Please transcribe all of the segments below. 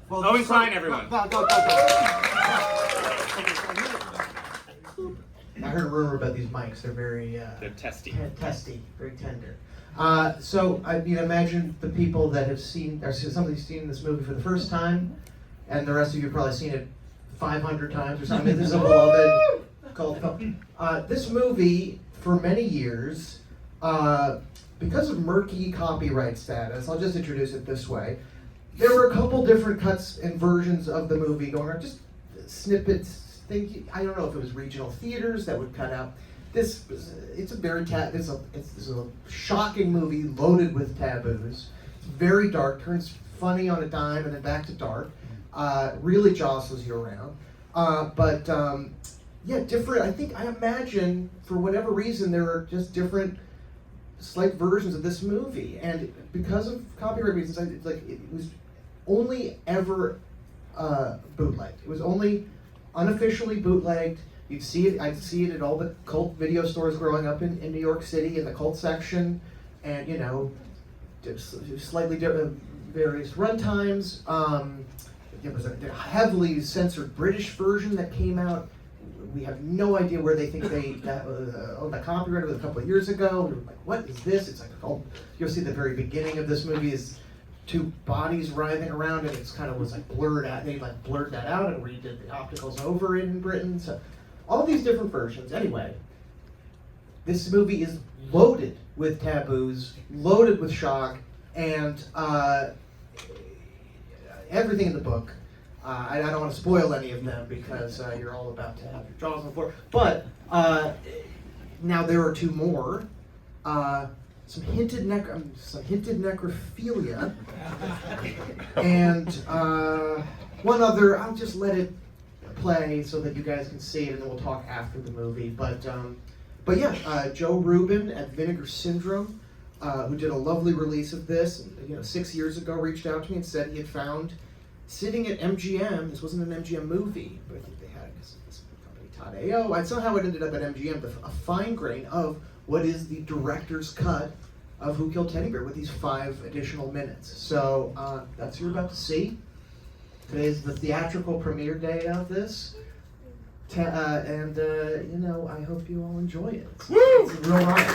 Well, Owen Kline, everyone. Go. I heard a rumor about these mics. They're very They're testy. testy, very tender. So I mean, imagine the people that have seen, or somebody's seen this movie for the first time, and the rest of you have probably seen it 500 times or something. This is a beloved cult film. This movie, for many years, because of murky copyright status, I'll just introduce it this way. There were a couple different cuts and versions of the movie going on, just snippets. I don't know if it was regional theaters that would cut out. It's a shocking movie loaded with taboos. It's very dark, turns funny on a dime and then back to dark. Really jostles you around. Different. I imagine for whatever reason there are just different slight versions of this movie, and because of copyright reasons, it was only ever bootlegged. It was only unofficially bootlegged. You'd see it. I'd see it at all the cult video stores growing up in New York City in the cult section, and slightly different various runtimes. There was a heavily censored British version that came out. We have no idea where they think they owned the copyright of it a couple of years ago. We were like, what is this? It's like, you'll see the very beginning of this movie is two bodies writhing around, and it's kind of was like blurred out. They like blurred that out and redid the opticals over in Britain. So all these different versions. Anyway, this movie is loaded with taboos, loaded with shock, and everything in the book. I don't want to spoil any of them because you're all about to have your jaws on the floor. But now there are two more. Some hinted necrophilia, and one other. I'll just let it play so that you guys can see it, and then we'll talk after the movie. But Joe Rubin at Vinegar Syndrome, who did a lovely release of this, 6 years ago, reached out to me and said he had found, sitting at MGM, this wasn't an MGM movie, but I think they had this company, Todd A.O. Somehow it ended up at MGM, a fine grain of what is the director's cut of Who Killed Teddy Bear with these 5 additional minutes. So that's what you're about to see. Today is the theatrical premiere day of this. I hope you all enjoy it. It's a real ride.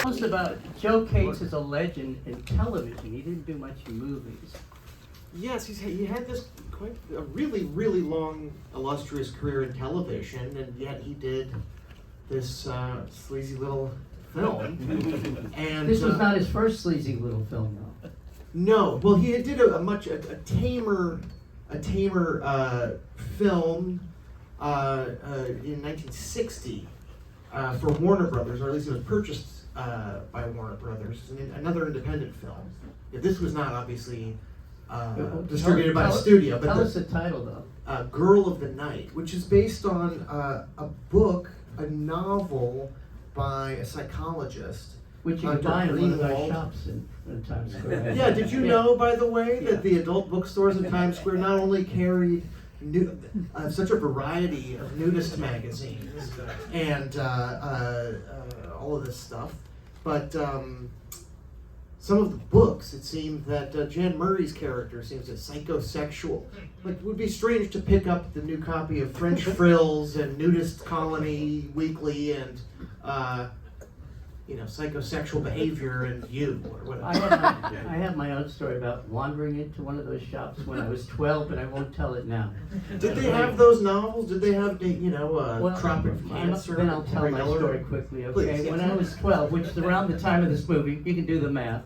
Tell us about Joe Cates is a legend in television. He didn't do much in movies. Yes, he had this a really, really long, illustrious career in television, and yet he did this sleazy little film. And This was not his first sleazy little film, though. No, well, he did a tamer film in 1960 for Warner Brothers, or at least it was purchased by Warner Brothers. It's another independent film. This was not obviously distributed by a studio. But tell us the title, though. Girl of the Night, which is based on a book, a novel by a psychologist. Which you can buy in one of our shops in Times Square. Yeah, did you know, by the way, that the adult bookstores in Times Square not only carried such a variety of nudist magazines and all of this stuff, but some of the books, it seemed that Jan Murray's character seems psychosexual. Like, it would be strange to pick up the new copy of French Frills and Nudist Colony Weekly and psychosexual behavior and you or whatever. I have my own story about wandering into one of those shops when I was 12, but I won't tell it now. Did they have those novels? Did they have Tropic Cancer? Then I'll tell my story quickly, okay? Please, yes. When I was 12, which is around the time of this movie, you can do the math.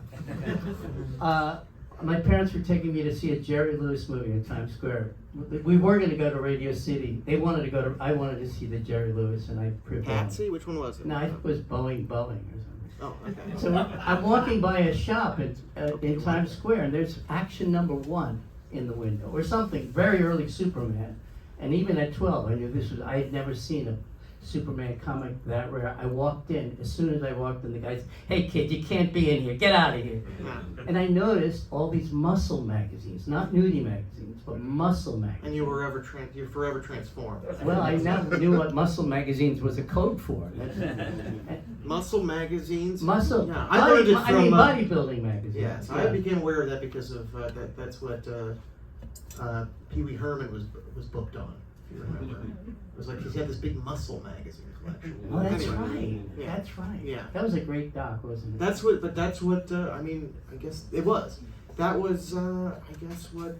My parents were taking me to see a Jerry Lewis movie in Times Square. We were going to go to Radio City. I wanted to see the Jerry Lewis, and I prevailed. Patsy? Which one was it? No, it was Boeing or something. Oh, okay. So I'm walking by a shop in Times Square, and there's Action Number 1 in the window, or something, very early Superman. And even at 12, I knew this was, I had never seen Superman comic that rare. I walked in. As soon as I walked in, the guy said, "Hey kid, you can't be in here. Get out of here." And I noticed all these muscle magazines, not nudie magazines, but muscle magazines. And you were you're forever transformed. Well, I now knew what muscle magazines was a code for. Muscle magazines. Muscle. Yeah, I learned it from. Bodybuilding magazines. Yes, I became aware of that because of that's what Pee Wee Herman was booked on. If you remember, it was like he had this big muscle magazine collection. Oh, that's Anyway, right. yeah. That's right. Yeah. That was a great doc, wasn't it? That's what. I mean, I guess it was. That was, I guess what.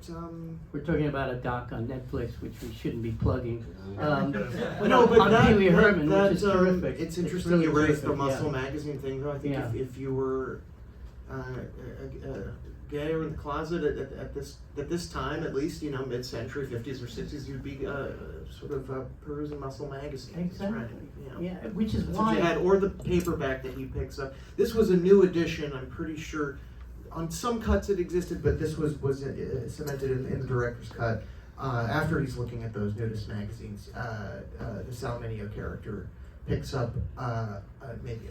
We're talking about a doc on Netflix, which we shouldn't be plugging. No, but on Pee Wee Herman, which is terrific. It's interesting really you raised the terrific, muscle yeah. magazine thing, though. I think Yeah. if you were gay or in the closet at this time, at least, mid-century, 50s or 60s, you'd be sort of perusing muscle magazines. Exactly. Right. Yeah, which is That's why. what you had, or the paperback that he picks up. This was a new edition, I'm pretty sure. On some cuts it existed, but this was cemented in the director's cut. After he's looking at those nudist magazines, the Salminio character picks up maybe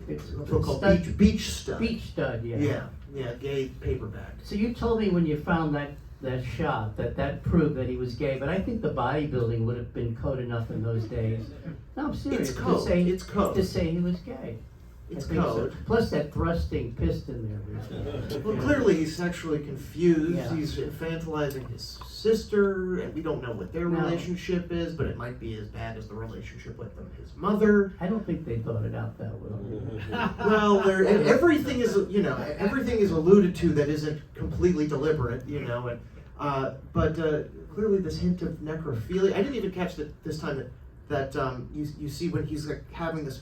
It's a book called Stud- Beach Stud. Beach Stud, yeah. Yeah, gay paperback. So you told me when you found that shot that proved that he was gay, but I think the bodybuilding would have been code enough in those days. No, I'm serious. It's code. It's code. To say he was gay. It's I think code. so. Plus that thrusting piston there. Well, clearly he's sexually confused. Yeah. He's infantilizing his sister, and we don't know what their No. relationship is, but it might be as bad as the relationship with his mother. I don't think they thought it out that well. Well, everything is alluded to that isn't completely deliberate, but clearly this hint of necrophilia. I didn't even catch that this time that you see when he's like having this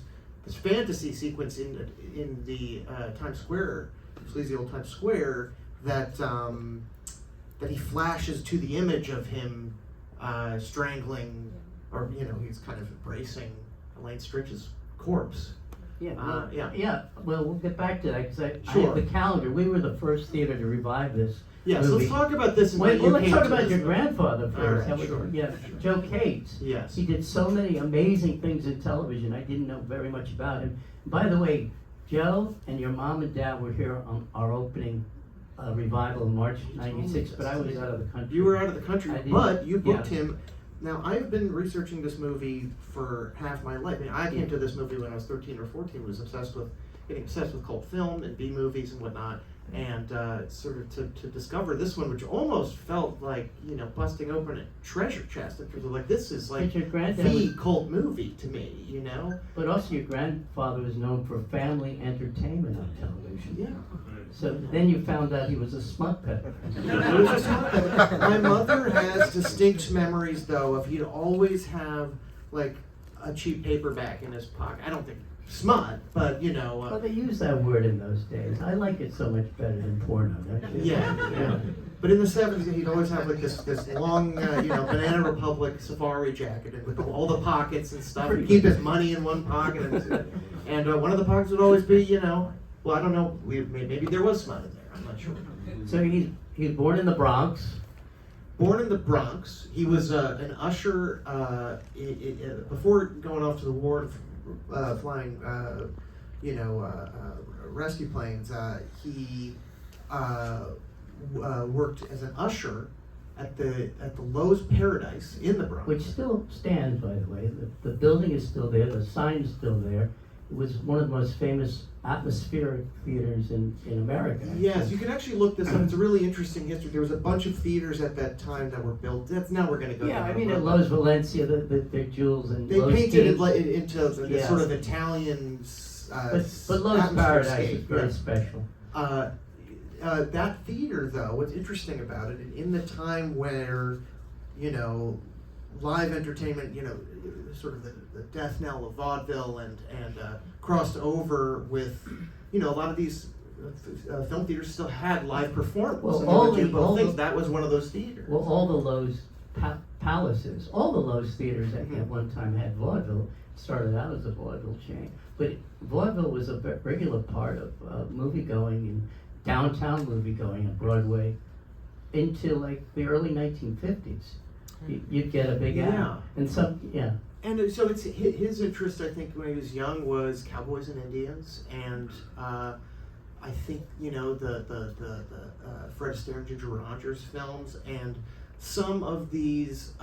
fantasy sequence in the Times Square, sleazy old Times Square, that he flashes to the image of him strangling, or he's kind of embracing Elaine Stritch's corpse. Yeah, Yeah. Well, we'll get back to that because I Sure. have the calendar. We were the first theater to revive this. Yeah, so movie. let's talk about this. And Wait, how well, you let's came talk to about this your movie. grandfather first. All right, That was- sure. Yeah, Joe Cates. Yes. He did so many amazing things in television. I didn't know very much about him. By the way, Joe and your mom and dad were here on our opening revival in March '96, but I was out of the country. You were out of the country, I did. but you booked Yeah. him. Now, I've been researching this movie for half my life. I mean, I came to this movie when I was 13 or 14, was getting obsessed with cult film and B movies and whatnot, and sort of to discover this one, which almost felt like, busting open a treasure chest. It was like, this is like But your granddad the was- cult movie to me, But also your grandfather was known for family entertainment on television. Yeah. So then you found out he was a smut peddler. It was just not- My mother has distinct memories, though, of he'd always have like a cheap paperback in his pocket. I don't think smut, but Well, they used that word in those days. I like it so much better than porno. yeah. But in the 70s, he'd always have like this long, Banana Republic safari jacket and with all the pockets and stuff. He'd keep his money in one pocket, and one of the pockets would always be, well, I don't know, maybe there was smut in there. I'm not sure. So he was born in the Bronx. Born in the Bronx, he was an usher before going off to the war, flying, rescue planes. He worked as an usher at the Lowe's Paradise in the Bronx. Which still stands, by the way. The building is still there. The sign is still there. It was one of the most famous atmospheric theaters in America. Yes, you can actually look this up. It's a really interesting history. There was a bunch of theaters at that time that were built. Now we're going to go. Yeah, down I mean, the at road. Lowe's Valencia, their jewels and They Lowe's painted it Kings. into the Yes. sort of Italian. But Lowe's Paradise is atmospheric-scape, very yeah. special. That theater, though, what's interesting about it, in the time where, live entertainment, sort of the death knell of vaudeville and crossed over with, a lot of these film theaters still had live performance. Well, and they all would do the- both all things. the- That was one of those theaters. Well, all the Lowe's palaces, all the Lowe's theaters at one time had vaudeville. Started out as a vaudeville chain, but vaudeville was a regular part of movie going and downtown movie going on Broadway into like the early 1950s. You'd get a big Yeah. ad, and And so it's his interest, I think, when he was young was cowboys and Indians, and I think, you know, the Fred Astaire and Ginger Rogers films, and some of these,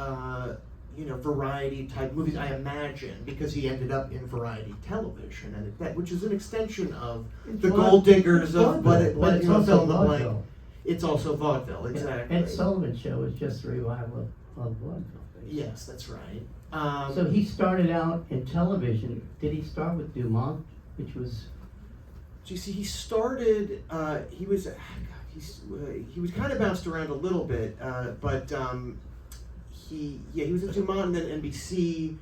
you know, variety type movies, I imagine, because he ended up in variety television, and which is an extension of the Gold Diggers of what it's you know, also fill in the blank. vaudeville. It's also vaudeville, exactly. Ed Sullivan's show was just a revival of vaudeville. Yes, that's right. So he started out in television. Did he start with Dumont, which was? You see, he started. He was kind of bounced around a little bit, but he was at Dumont and then NBC.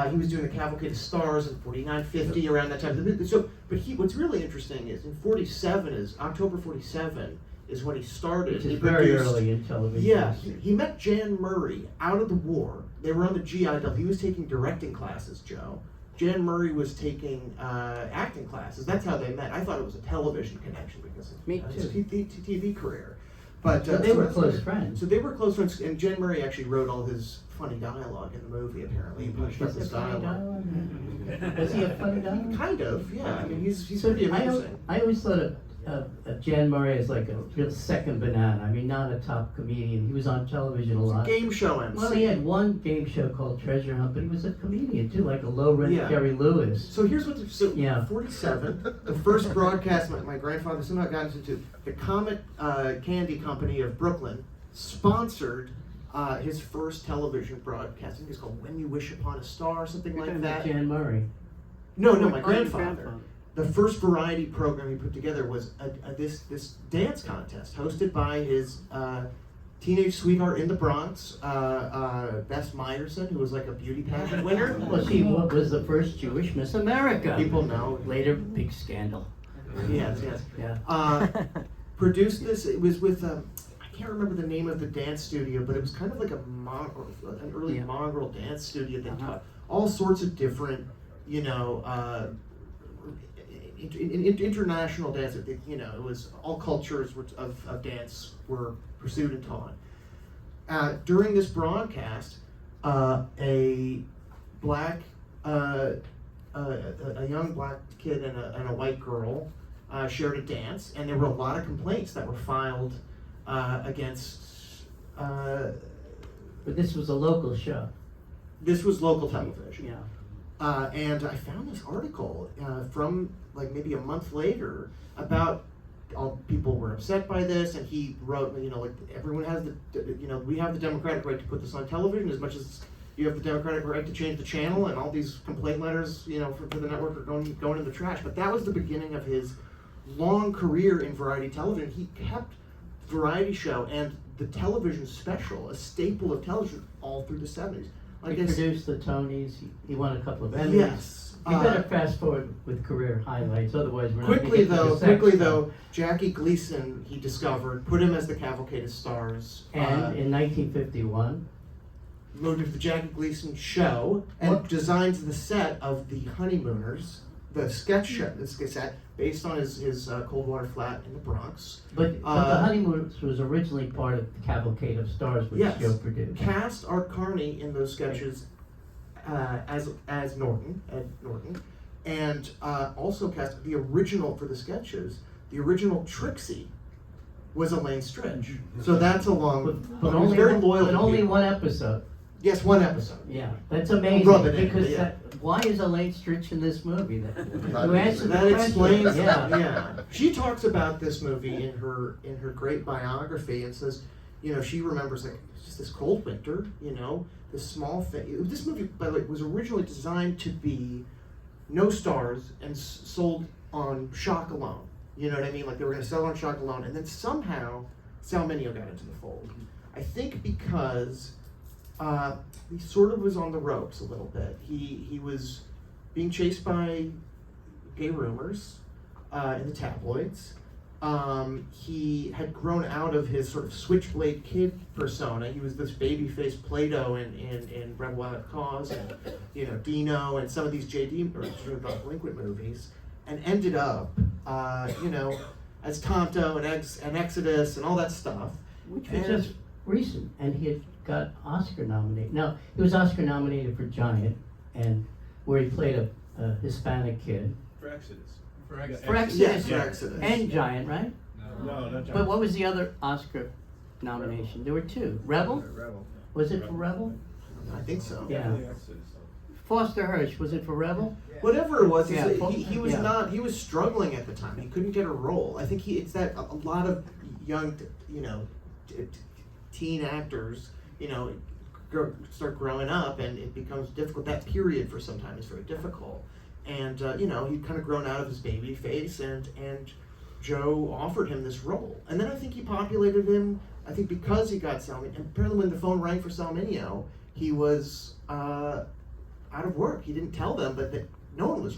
He was doing the Cavalcade of Stars in 49, 50 around that time. So, but what's really interesting is in 47 is October 47 is when he started. Which is very early in television. Yeah, he met Jan Murray out of the war. They were on the GI Bill. He was taking directing classes, Joe. Jan Murray was taking acting classes. That's how they met. I thought it was a television connection because of his TV career. But so they were close friends. So they were close friends, and Jan Murray actually wrote all his funny dialogue in the movie. Apparently, he punched up his dialogue. Was he a funny guy? Kind of, yeah. I mean, he's pretty amazing. I always thought of Jan Murray as like a real second banana. I mean, not a top comedian. He was on television a lot. Game show MC. Well, he had one game show called Treasure Hunt, but he was a comedian too, like a low-rent Jerry Lewis. So here's what. 47, the first broadcast my grandfather somehow got into. The Comet Candy Company of Brooklyn sponsored his first television broadcast. I think it's called When You Wish Upon a Star, something like that. Jan Murray. No, my grandfather. The first variety program he put together was this dance contest hosted by his teenage sweetheart in the Bronx, Bess Meyerson, who was like a beauty pageant winner. Well, she was the first Jewish Miss America. People know. Later, big scandal. Yes. Yeah. Produced this. It was with I can't remember the name of the dance studio, but it was kind of like an early mongrel dance studio that taught all sorts of different, you know. International dance, you know, it was all cultures of dance were pursued and taught. During this broadcast, a young black kid and a white girl shared a dance, and there were a lot of complaints that were filed against. But this was a local show. This was local television. Yeah. And I found this article from like maybe a month later about all people were upset by this, and he wrote, you know, like everyone has we have the democratic right to put this on television as much as you have the democratic right to change the channel, and all these complaint letters, you know, for the network are going in the trash. But that was the beginning of his long career in variety television. He kept variety show and the television special a staple of television all through the 70s. He produced the Tonys. He won a couple of Emmys. Yes. You better fast forward with career highlights, otherwise we're not Quickly going to get to though, Jackie Gleason, he discovered, put him as the Cavalcade of Stars. And in 1951, moved to the Jackie Gleason show and designed the set of The Honeymooners, the sketch show, this set based on his Coldwater Flat in the Bronx. But The Honeymooners was originally part of the Cavalcade of Stars, which Joe produced. Cast Art Carney in those sketches as Ed Norton, and also cast the original for the sketches. The original Trixie was Elaine Stritch, so that's a long. But he was very loyal. But only one episode. Yes, one episode. Yeah, that's amazing. Rub it in, because why is Elaine Stritch in this movie? That explains. Yeah. She talks about this movie in her great biography and says, you know, she remembers like it's just this cold winter, you know, this small thing. This movie, by the way, was originally designed to be no stars and sold on shock alone. You know what I mean? Like they were going to sell it on shock alone, and then somehow Sal Mineo got into the fold. I think because he sort of was on the ropes a little bit. He was being chased by gay rumors in the tabloids. He had grown out of his sort of switchblade kid persona. He was this baby-faced Plato in Rebel Without Cause, and you know Dino, and some of these JD or delinquent movies, and ended up, you know, as Tonto and Exodus and all that stuff. Which was just recent, and he had got Oscar nominated. Now he was Oscar nominated for Giant, and where he played a Hispanic kid. For Exodus. For Exodus. Yes, for Exodus. And Giant, right? No, not But what was the other Oscar nomination? There were two. Rebel? Rebel. Was it for Rebel? I think so. Yeah. Foster Hirsch, was it for Rebel? Whatever it was, Yeah, he was yeah. not. He was struggling at the time. He couldn't get a role. I think it's that a lot of young, teen actors, start growing up, and it becomes difficult. That period for some time is very difficult, and he'd kind of grown out of his baby face, and Joe offered him this role, and then I think he populated him. I think because he got Salminio, and apparently when the phone rang for Salminio, he was out of work. He didn't tell them, but that no one was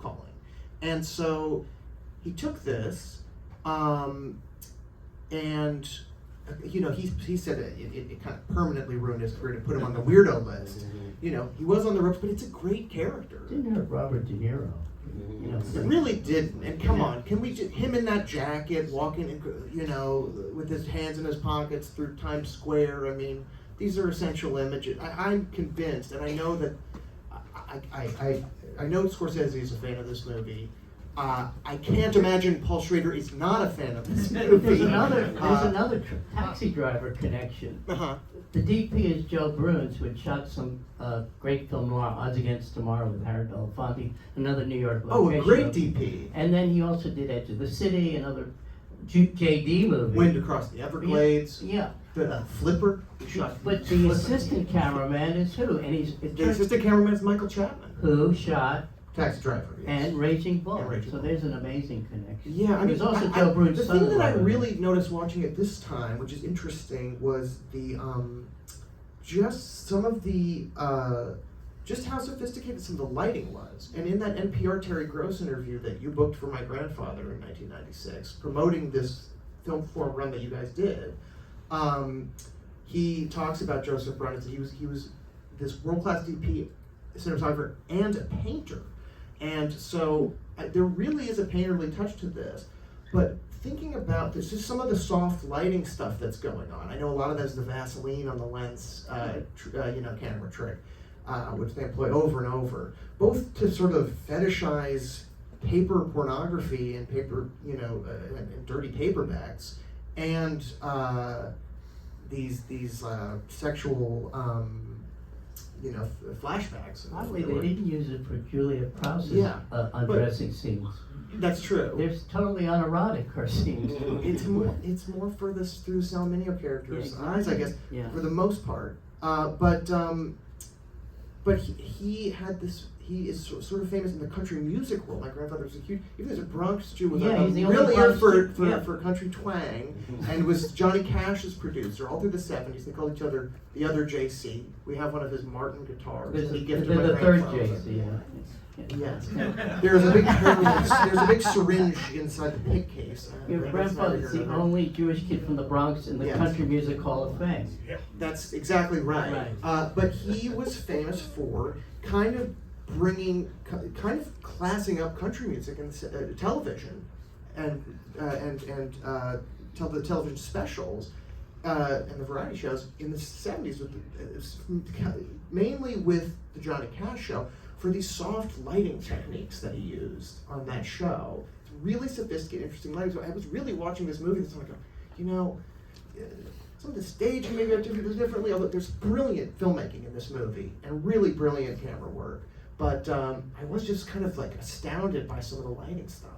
calling, and so he took this, and he said it kind of permanently ruined his career to put him on the weirdo list. He was on the ropes, but it's a great character. Didn't hurt Robert De Niro. It really didn't. And come on, can we just him in that jacket, walking, with his hands in his pockets through Times Square? I mean, these are essential images. I'm convinced, and I know that I know Scorsese is a fan of this movie. I can't imagine Paul Schrader is not a fan of this movie. There's another Taxi Driver connection. Uh-huh. The DP is Joe Bruns, who had shot some great film noir, Odds Against Tomorrow with Harry Belafonte, another New York location. Oh, a great DP. And then he also did Edge of the City, another JD movie. Wind Across the Everglades. Yeah. The Flipper. He shot But the Flipper. assistant cameraman is who? And The assistant cameraman is Michael Chapman. who shot Taxi Driver. Yes. and Raging Bull. And Raging So Bull. there's an amazing connection. Yeah, I mean, There's also Joe Bruns' the son. thing that I really noticed watching it this time, which is interesting, was the just some of the just how sophisticated some of the lighting was. And in that NPR Terry Gross interview that you booked for my grandfather in 1996, promoting this film forum run that you guys did, he talks about Joseph Bruns. He was this world-class DP, cinematographer, and a painter. And so there really is a painterly touch to this. But thinking about this, just some of the soft lighting stuff that's going on. I know a lot of that is the Vaseline on the lens, camera trick, which they employ over and over, both to sort of fetishize paper pornography and paper, and dirty paperbacks, and these sexual, flashbacks. Oddly, they didn't use it for Julia Prowse's undressing scenes. That's true. There's totally unerotic her scenes. It's more for this through Salminio character's eyes, I guess, Yeah. for the most part. But he had this. He is sort of famous in the country music world. My grandfather was a huge, even as a Bronx Jew, was Yeah, a he's the only real ear Bronx Jew, for country twang, and was Johnny Cash's producer all through the '70s. They called each other the other JC. We have one of his Martin guitars. There's that he a- gifted the my third grandfather. JC, yeah. Yes. There's a big syringe inside the pick case. Your grandfather's the only Jewish kid from the Bronx in the Yes. Country Music Hall of Fame. That's exactly right. Right. But he was famous for kind of classing up country music and television, and the television specials and the variety shows in the '70s, mainly with the Johnny Cash show, for these soft lighting techniques that he used on that show. It's really sophisticated, interesting lighting. So I was really watching this movie, and I'm like, some of the staging maybe I do differently, although there's brilliant filmmaking in this movie and really brilliant camera work. But I was just kind of like astounded by some of the lighting stuff.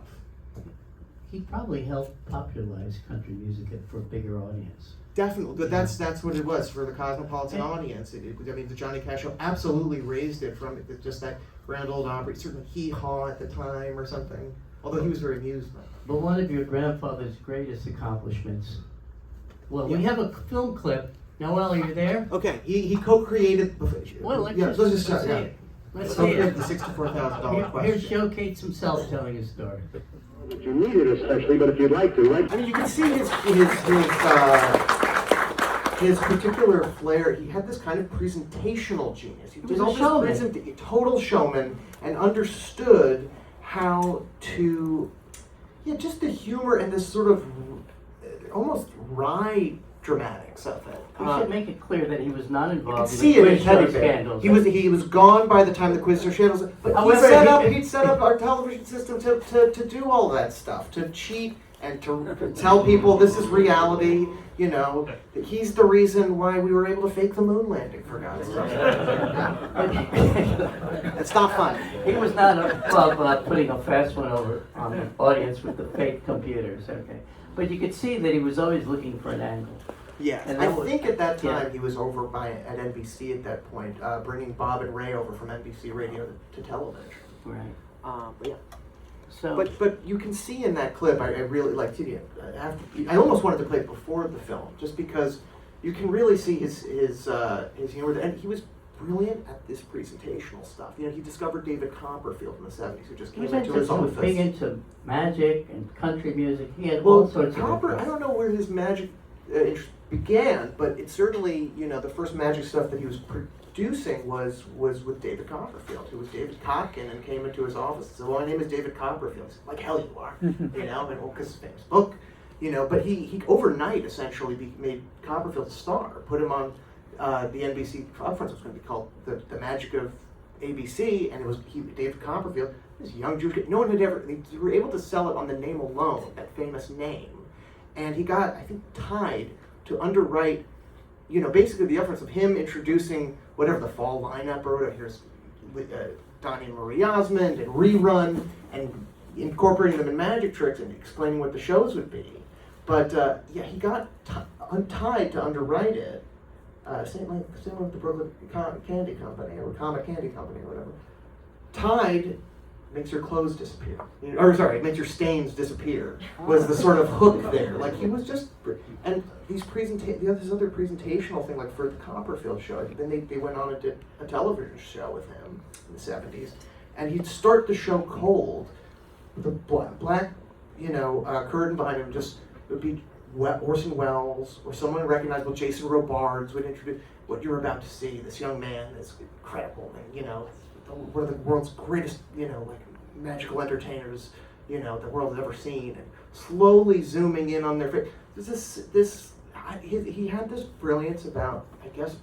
He probably helped popularize country music for a bigger audience. Definitely, but that's what it was for the cosmopolitan audience. The Johnny Cash show absolutely raised it from just that Grand Ole Opry, certainly Hee Haw at the time or something. Although he was very amused by it. But one of your grandfather's greatest accomplishments. Well, we have a film clip. Noel, are you there? Okay, he co-created. Well, let's let's just start. see Yeah. it. Let's So see we have it. the $64,000 question. Here's Joe Cates himself telling his story. That you need it especially, but if you'd like to, right? I mean, you can see his particular flair. He had this kind of presentational genius. He was a showman. Total showman, and understood how to, just the humor and this sort of almost wry dramatics of it. We should make it clear that he was not You involved can in see the it in quiz Teddy show Bear. scandals. He was gone by the time the quiz show scandals. But However, he'd set up our television system to do all that stuff, to cheat and to tell people this is reality. You know, he's the reason why we were able to fake the moon landing. For God's sake, it's not fun. He was not above putting a fast one over on the audience with the fake computers, okay. But you could see that he was always looking for an angle. Yeah, And I that was- think at that time yeah. he was over at NBC at that point, bringing Bob and Ray over from NBC radio to television. Right. But yeah. So, But you can see in that clip, I really like to. I almost wanted to play it before the film, just because you can really see his humor, and he was brilliant at this presentational stuff. You know, he discovered David Copperfield in the '70s, who just he came was into his office. big into magic and country music. He had all Well, sorts Copper, of I don't know where his magic interest began, but it certainly, you know, the first magic stuff that he was producing was with David Copperfield, who was David Cotkin, and came into his office and said, "Well, my name is David Copperfield." He's like, "Hell, you are," you know, and because his famous book, you know. But he overnight essentially made Copperfield a star, put him on the NBC conference. It was going to be called the Magic of ABC, and it was David Copperfield, this young Jewish kid. No one had ever. They were able to sell it on the name alone, that famous name, and he got, I think, tied to underwrite. You know, basically the efforts of him introducing whatever the fall lineup or whatever. Here's Donnie and Marie Osmond and Rerun, and incorporating them in magic tricks and explaining what the shows would be. But yeah, he got untied to underwrite it. Same with the Brooklyn Candy Company or Comic Candy Company or whatever. Tied makes your clothes disappear. Or sorry, makes your stains disappear. Was the sort of hook there. Like he was just, and this other presentational thing, like for the Copperfield show. Then they went on and did a television show with him in the '70s, and he'd start the show cold with a black, curtain behind him. Just it would be Orson Welles or someone recognizable. Jason Robards would introduce what you're about to see. This young man is incredible, and one of the world's greatest, magical entertainers, the world has ever seen, and slowly zooming in on their face. He had this brilliance about, I guess,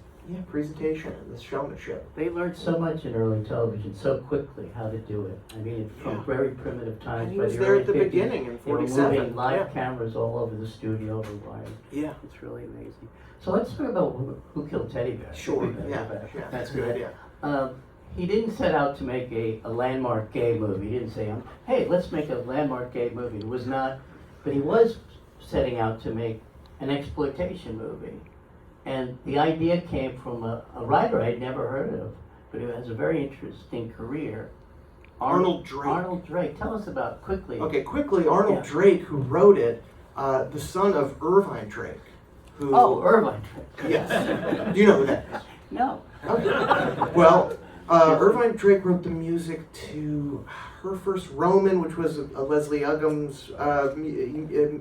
presentation and this showmanship. They learned so much in early television so quickly how to do it. I mean, from very primitive times. And he was there at the beginning in They were '47. moving live cameras all over the studio over wire. Yeah. It's really amazing. So let's talk about Who Killed Teddy Bear. Sure. Yeah. That's a good idea. He didn't set out to make a landmark gay movie. He didn't say, hey, let's make a landmark gay movie. It was not, but he was setting out to make an exploitation movie. And the idea came from a writer I'd never heard of, but who has a very interesting career. Arnold Drake. Arnold Drake. Tell us about quickly. Okay, quickly, Arnold Drake, who wrote it, the son of Irvine Drake. Who, Irvine Drake. Yes. Do you know who that is? No. Okay. Well, Irvine Drake wrote the music to her first Roman, which was a Leslie Uggams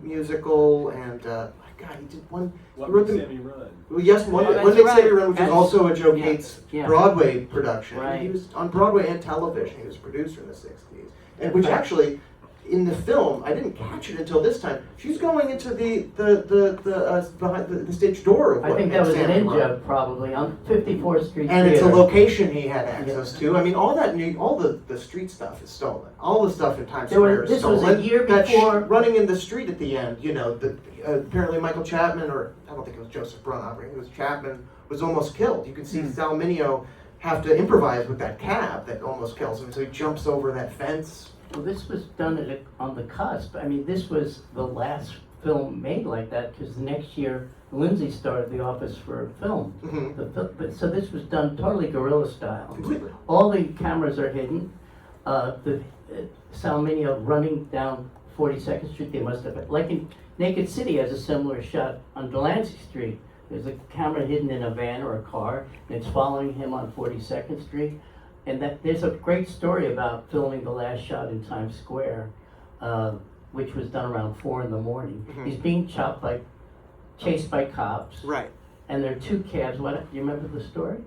musical, and God, he did one. What Makes Sammy Run? Well, yes, one That's Makes Sammy right. Run, which is also a Joe Gates Yeah. Broadway production. Right. He was on Broadway and television. He was a producer in the '60s, and which actually, in the film, I didn't catch it until this time. She's going into the behind the stage door of I what think that Makes was an Sammy in Run. joke probably on 54th Street And it's a Theater. location he had access to. I mean, all the street stuff is stolen. All the stuff in Times Square is This was stolen. a year That before. running in the street at the end, apparently Michael Chapman, or I don't think it was Joseph Brun, it was Chapman, was almost killed. You can see Sal Mineo have to improvise with that cab that almost kills him. So he jumps over that fence. Well, this was done on the cusp. I mean, this was the last film made like that because the next year Lindsay started The Office for film. Mm-hmm. So this was done totally guerrilla style. Completely. All the cameras are hidden. Sal Mineo running down 42nd Street. They must have, like in Naked City, has a similar shot on Delancey Street. There's a camera hidden in a van or a car, and it's following him on 42nd Street. And there's a great story about filming the last shot in Times Square, which was done around 4 in the morning. Mhm. He's being chased by cops. Right. And there are two cabs. Do you remember the story?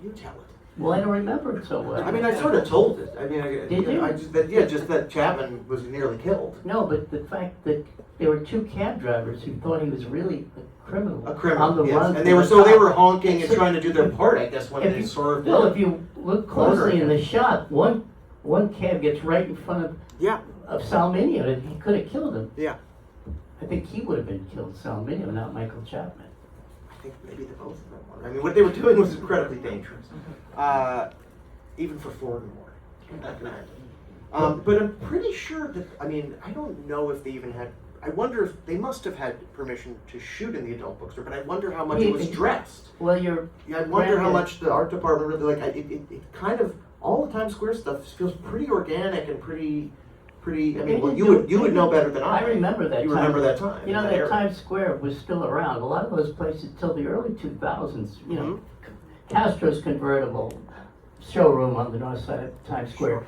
You tell it. Well, I don't remember it so well. I mean, I sort of told it. I mean, Did you? Just that Chapman was nearly killed. No, but the fact that there were two cab drivers who thought he was really a criminal. A criminal, on the yes. run. And from the they were cops. honking and So- trying to do their part, I guess, when If they you- swerved Well, in. if you look closely in the shot, one cab gets right in front Yeah, of Salminio, and he could have killed him. yeah. I think he would have been killed, Salminio, not Michael Chapman. I think maybe the both of them were. I mean, what they were doing was incredibly dangerous, even for Florida more. But I'm pretty sure that, I mean, I don't know if they even had, I wonder if, they must have had permission to shoot in the adult bookstore, but I wonder how much it was dressed. Well, Yeah, I wonder how much the art department really, like, it kind of, all the Times Square stuff feels pretty organic and pretty, I mean, well, you would know better than I. I remember that You time. remember that time. You know, that era. Times Square was still around. A lot of those places till the early 2000s, you know, Mm-hmm. Castro's convertible showroom on the north side of Times Square,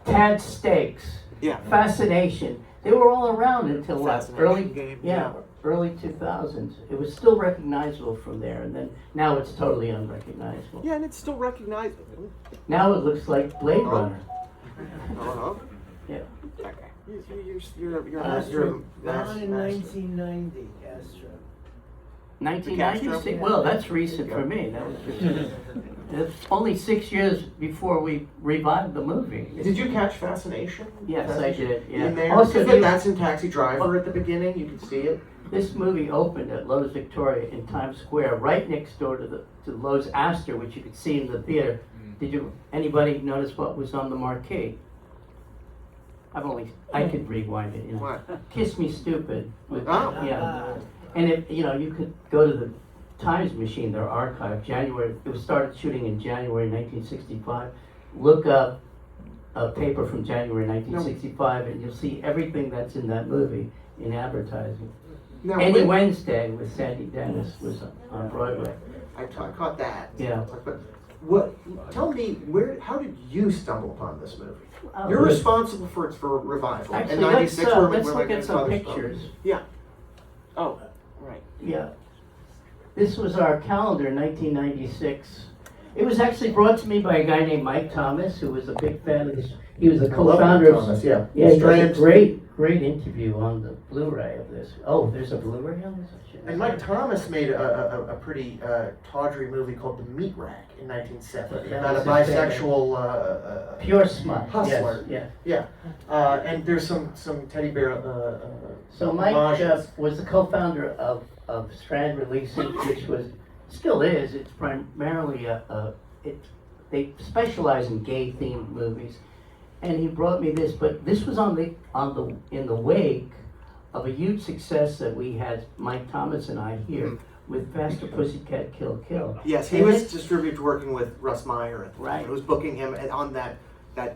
Tad Steaks, Yeah. Fascination. They were all around until what, Fascination early, game, yeah, early 2000s. It was still recognizable from there, and then now it's totally unrecognizable. Yeah, and it's still recognizable. Now it looks like Blade Runner. Oh, Yeah. You're Castro, master. born in 1990, Castro. 1996. Castro? Well, that's recent for me. That was recent. It's only 6 years before we revived the movie. Did you catch Fascination? Yes, I did. Yeah. In there? Also, Also, that's in Taxi Driver at the beginning. You can see it. this movie opened at Lowe's Victoria in Times Square, right next door to Lowe's Astor, which you could see in the theater. Did anybody notice what was on the marquee? I could rewind it. You know. What? Kiss Me Stupid. Oh. Yeah. And if you could go to the Times Machine, their archive, it was started shooting in January 1965. Look up a paper from January 1965 and you'll see everything that's in that movie in advertising. Now, Any Wednesday with Sandy Dennis was on Broadway. I caught that. Yeah. But tell me, how did you stumble upon this movie? Oh, You're good. responsible for its revival. Actually, in let's, '96, let's when look my at some grandfather spoke. pictures. Yeah. Oh, right. Yeah. This was our calendar, 1996. It was actually brought to me by a guy named Mike Thomas, who was a big fan of this. He was a co-founder of Thomas, yeah. Yeah, he did a Strange. great interview on the Blu-ray of this. Oh, there's a Blu-ray on this? And Mike Thomas made a pretty tawdry movie called The Meat Rack in 1970 That about a was his bisexual Pure smut. hustler. Yes, yeah. Yeah, and there's some teddy bear. So Mike homages. was the co-founder of Strand Releasing, which still is. It's primarily they specialize in gay-themed movies, and he brought me this. But this was in the wake of a huge success that we had, Mike Thomas and I here, with Faster Pussycat Kill Kill. Yes, he And was it- distributed working with Russ Meyer at the time. Right. It was booking him on that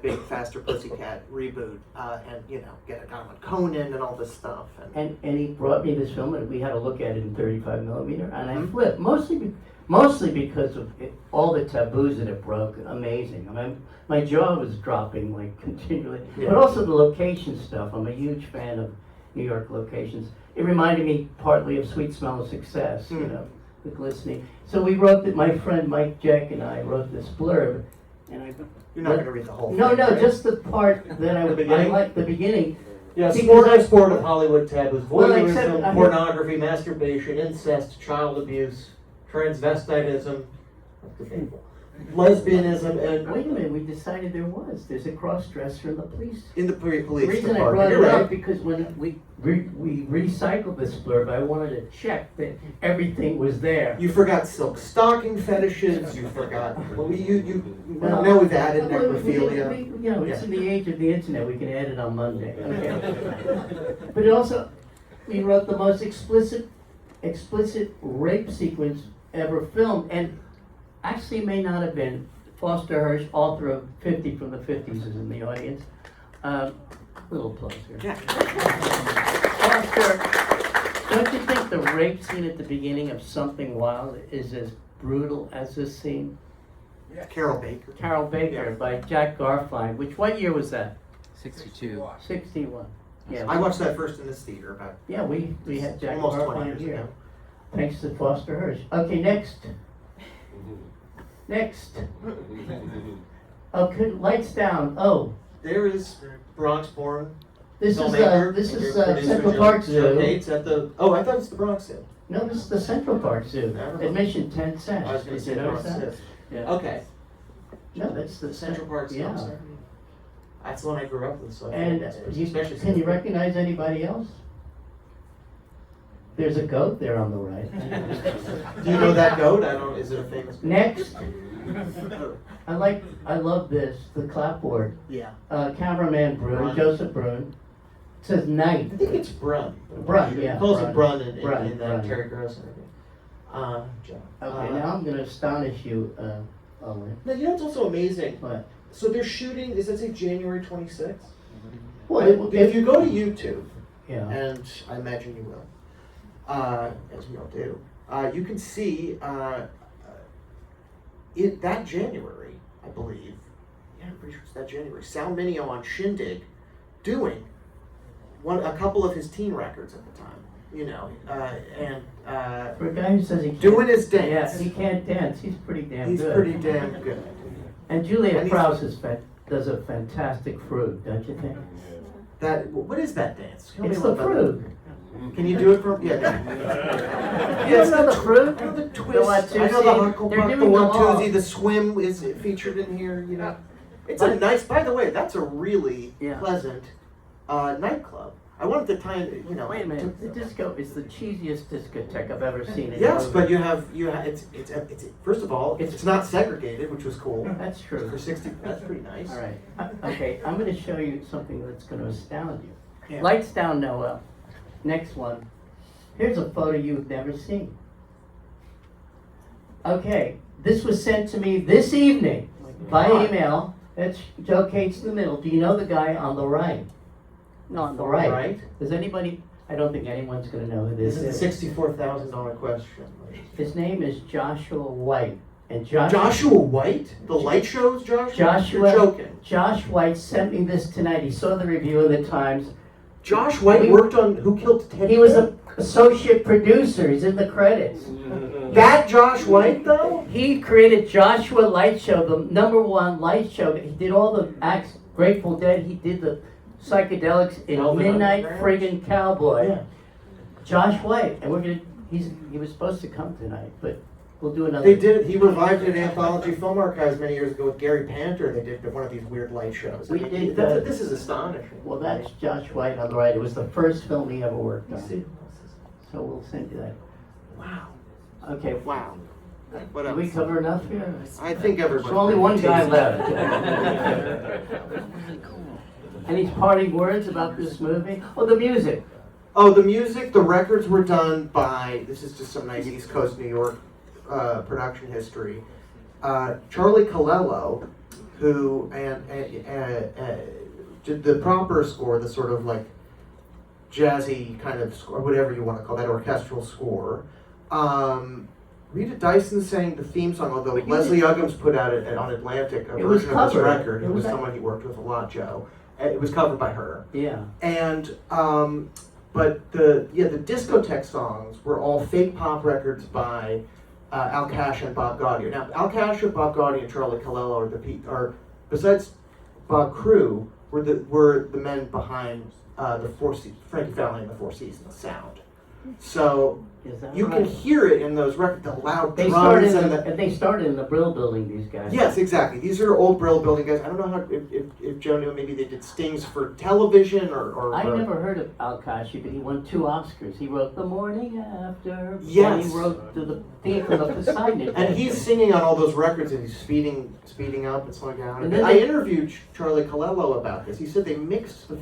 big Faster Pussycat reboot, and got him on Conan and all this stuff. And he brought me this film, and we had a look at it in 35 millimeter, and I Mhm. flipped, mostly because of all the taboos that it broke. Amazing. I mean, my jaw was dropping like continually, Yeah. but also the location stuff. I'm a huge fan of New York locations. It reminded me partly of Sweet Smell of Success, you know, the glistening. So we wrote that. My friend Mike Jack and I wrote this blurb, and I. You're not going to read the whole No, thing. no, right? just the part that I beginning? liked the beginning. Yeah, Because sport of Hollywood taboos, Well, except- I voyeurism, mean- pornography, masturbation, incest, child abuse, transvestitism, lesbianism, and Wait a minute, we decided there's a cross-dresser in the police. In the police The reason I department. brought it You're up, right. because when we recycled this blurb, I wanted to check that everything was there. You forgot silk stocking fetishes. You forgot. Well, you Well, now we've added well, necrophilia. It's in the age of the internet, we can add it on Monday, okay? But it also, we wrote the most explicit rape sequence ever filmed, and actually it may not have been. Foster Hirsch, author of 50 from the 50s, is in the audience. Little applause here. Yeah. Foster, don't you think the rape scene at the beginning of Something Wild is as brutal as this scene? Carol Baker. Carol Baker Yeah. by Jack Garfine. What year was that? 62. 61. Yeah, I watched that first in this theater about yeah, we had Jack almost 20 Garfine years here. ago. Thanks to Foster Hirsch. Okay, next Next. Okay, lights down. Oh, There is Bronx born this filmmaker. is producer Central Joe- Park Joe Zoo. Gates at the. Oh, I thought it was the Bronx Zoo. No, this is the Central Park Zoo. I don't know. Admission 10 cents. I was going Did to you say notice Bronx that? Zoo. Yeah. Okay. No, that's the Central Park Zoo. Yeah. I'm sorry. That's the one I grew up with. So I And think it's- you, especially can you since- recognize anybody else? There's a goat there on the right. Do you know that goat? I don't. Is it a famous? goat? Next. I love this, the clapboard. Yeah. Cameraman Brun, Brun. Joseph Brun. It says night. I think it's Brun. Brun, yeah, He calls Brun. it Brun in Brun, that Brun. Terry Gross interview. Joe. Okay, now I'm gonna astonish you, Owen. Now, you know what's also amazing? What? So they're shooting, does that say January 26th? Well, If you go to YouTube, yeah. and I imagine you will, as we all do, you can see that January, I believe, yeah, I'm pretty sure it's that January, Sal Mineo on Shindig doing a couple of his teen records at the time, you know, For a guy who says he can't. doing his dance. Yeah, he can't dance. He's pretty damn He's good. pretty damn good. And Juliet And he's- Prowse does a fantastic fruit, don't you think? What is that dance? Tell me It's a the little about fruit. that. Can you do it for? Yeah. You don't know the fruit? I know the The twist. I know the Watusi? Hucklebuck, They're the doing them all. Watusi, the swim is featured in here. You know, it's a nice. By the way, that's a really Yeah. pleasant nightclub. I wanted to tie in. You know. Wait a minute. The disco is the cheesiest discotheque I've ever seen. In Yes, a but movie. you have it's first of all it's not segregated, which was cool. That's true. For 60, that's pretty nice. All right. Okay, I'm going to show you something that's going to astound you. Yeah. Lights down, Noah. Next one. Here's a photo you've never seen. Okay, this was sent to me this evening by God. email. That's Joe Cates in the middle. Do you know the guy on the right? No, on the right. Right. Does anybody? I don't think anyone's going to know who This this is a $64,000 question. His name is Joshua White. And Joshua White, the light shows, Joshua. Joshua. You're joking. Josh White sent me this tonight. He saw the review in the Times. Josh White worked on Who Killed Teddy He was Bear? an associate producer. He's in the credits. That Josh White though? He created Joshua Light Show, the #1 light show. He did all the acts. Grateful Dead. He did the psychedelics in Velvet Midnight Underground? Friggin' Cowboy. Yeah. Josh White, and we're gonna. He was supposed to come tonight, but we'll do another. They did. He revived it in Anthology Film Archives many years ago with Gary Panter. They did one of these weird light shows. We did, This is astonishing. Well, that's Josh White on the right. It was the first film he ever worked You on. see? So we'll send you that. Wow. Okay. Wow. What Did we else? cover enough here? I think everybody. There's only one guy left. Any parting words about this movie? Oh, the music. Oh, the music, the records were done by, this is just some nice East Coast New York production history. Charlie Colello, who did the proper score, the sort of like jazzy kind of score, whatever you want to call that, orchestral score. Rita Dyson sang the theme song, although Leslie Uggams put out it on Atlantic, a It was version of this covered. record. It It was was someone he worked with a lot, Joe. It was covered by her. Yeah. And but the discotheque songs were all fake pop records by Al Cash and Bob Gaudio. Now Al Cash and Bob Gaudio and Charlie Colello are besides Bob Crew were the men behind Frankie Valli and the Four Seasons sound. So Is that you right? can hear it in those records, the loud They drums started, and the. they started in the Brill Building, these guys. Yes, exactly. These are old Brill Building guys. I don't know how if Joe knew. Maybe they did stings for television or I never heard of Al Kashi, but he won 2 Oscars. He wrote The Morning After. Yes. And he wrote the theme for the Poseidon Adventure. And he's singing on all those records, and he's speeding up and slowing down. And then I they- interviewed Charlie Colello about this. He said they mixed the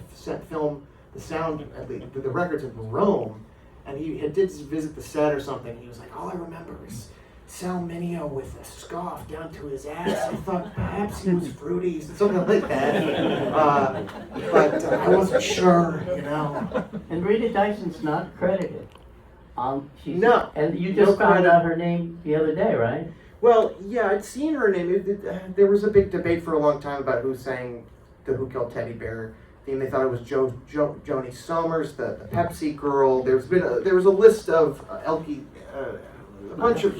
sound, at least the records in Rome, and he did visit the set or something. He was like, all I remember is Sal Mineo with a scarf down to his ass. I thought perhaps he was fruity, something like that. But I wasn't sure, you know. And Rita Dyson's not credited. She's, No. And you No just found credit. out her name the other day, right? Well, yeah, I'd seen her name. There was a big debate for a long time about who sang the Who Killed Teddy Bear theme. They thought it was Joni Somers, the Pepsi girl. There was a list of a bunch of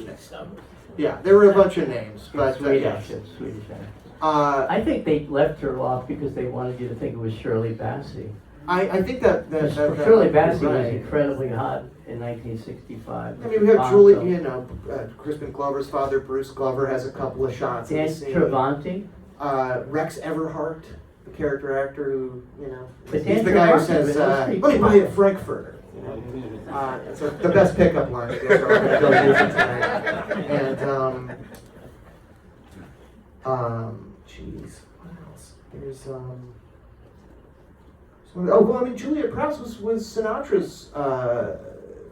Yeah, there were a bunch of names, but Swedish, yes. Swedish actress. Uh, I think they left her off because they wanted you to think it was Shirley Bassey. I think that Shirley is Bassey was right. incredibly hot in 1965. I mean, we have Julie, you know, Crispin Glover's father, Bruce Glover, has a couple of shots in Dan the scene. Travanti. Rex Everhart, the character actor who, you know, But he's Dan the guy who Travanti says, was on Street "Let me buy Fighter." you a Frankfurter." You know, it's the best pickup line I guess we're going to go using tonight. And jeez, what else? There's oh well, I mean, Julia Prowse was Sinatra's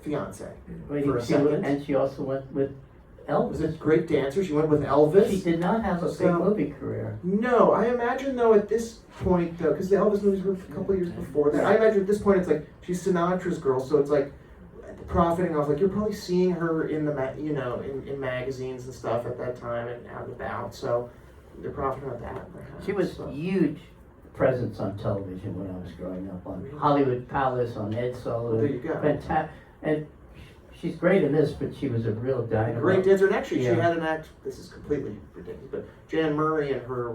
fiance for a second. And she also went with Was a Elvis. great dancer. She went with Elvis. She did not have a big So- movie career. No, I imagine though at this point though, because the Elvis movies were a couple of years before that. I imagine at this point it's like she's Sinatra's girl, so it's like profiting off. Like you're probably seeing her in the in magazines and stuff at that time and out and about. So they're profiting off that. Perhaps. She was So. huge presence on television when I was growing up, on Really? Hollywood Palace, on Ed Sullivan. There you go. Fantastic. And she's great in this, but she was a real dynamo. Great dancer, and actually she Yeah. had an act. This is completely ridiculous, but Jan Murray and her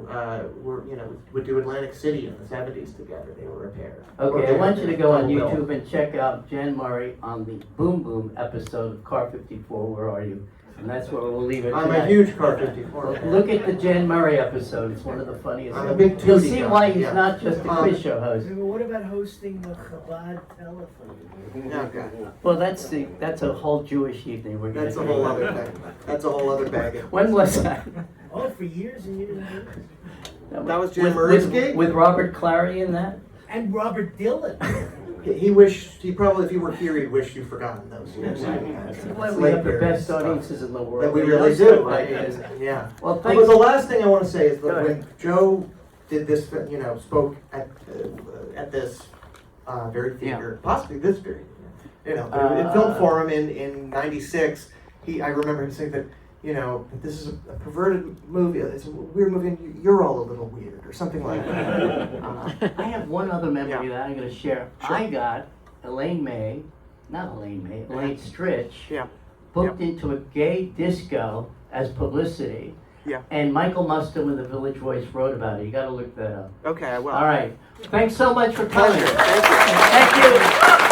would do Atlantic City in the '70s together. They were a pair. Or Okay, they I want were you to go on double bill. YouTube and check out Jan Murray on the Boom Boom episode of Car 54, Where Are You? And that's where we'll leave it I'm tonight. a huge Car 54 Well, fan. look at the Jan Murray episode. It's one of the funniest. I'm a big You'll Tootie see guy, why he's yeah. not just a quiz show host. What about hosting the Chabad telephone? Okay. Well, that's a whole Jewish evening. We're gonna That's a do. whole other thing. That's a whole other bag. When was that? Oh, for years and years and years. That was Jan Murray's gig? With Robert Clary in that? And Robert Dylan. He wished, he probably, if he were here, he'd wish you'd forgotten those years. That's why we have the best audiences in the world. That we They really know do. stuff Right? like this. Yeah. Well, But thanks. the last thing I want to say is Go that ahead. when Joe did this, spoke at this very theater, possibly this very, in Film Forum in '96, I remember him saying that, that this is a perverted movie, it's a weird movie, and you're all a little weird, or something like that. I have one other memory Yeah. that I'm going to share. Sure. I got Elaine Stritch, Yeah. booked into a gay disco as publicity. Yeah. And Michael Mustin with the Village Voice wrote about it. You got to look that up. Okay, I will. All right. Thanks so much for coming. Pleasure. Thank you. Thank you.